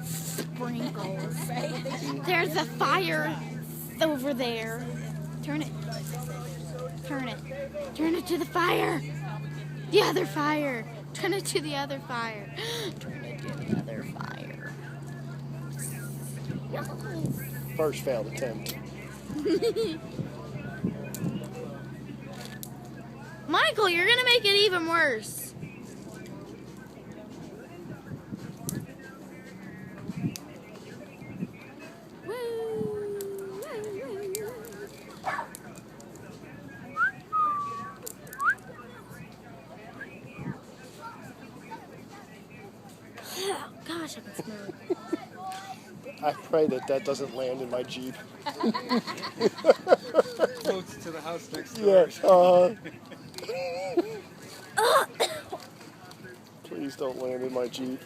Sprinkles. There's a fire over there. Turn it. Turn it. Turn it to the fire. The other fire. Turn it to the other fire. Turn it to the other fire. First failed attempt. Michael, you're gonna make it even worse. Gosh, I can smell it. I pray that doesn't land in my Jeep. Floats to the house next door. Yeah. Please don't land in my Jeep.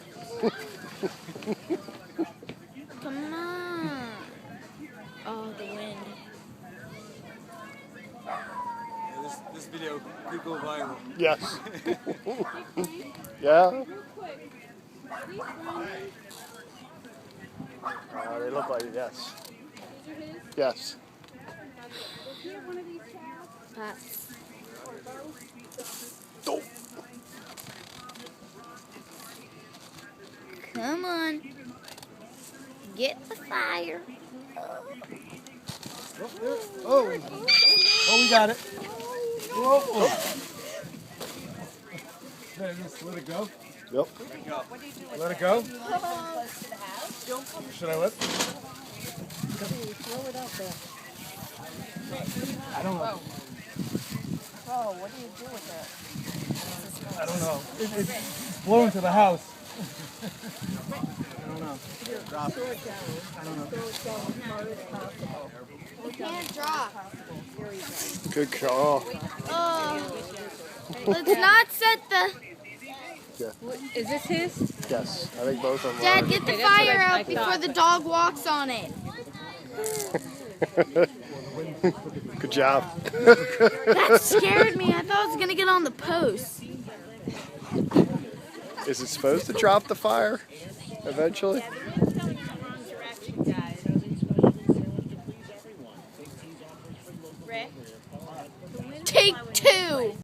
Come on. Oh, the wind. Yeah, this video could go viral. Yes. Yeah. They look like it, yes. Yes. Oh. Come on. Get the fire. Oh, we got it. Whoa. Just let it go. Yep. Let it go. Should I let? Throw it up there. I don't know. Oh, what do you do with that? I don't know. It's blowing to the house. I don't know. Throw it down. I don't know. Throw it down as hard as possible. It can't drop. Here you go. Good call. Let's not set the... Is this his? Yes. I think both of them Dad, are. get the Okay, that's what fire I out before the dog walks on it. Good job. That scared me. I thought it was going to get on the post. Is it supposed to drop the fire eventually? Take two.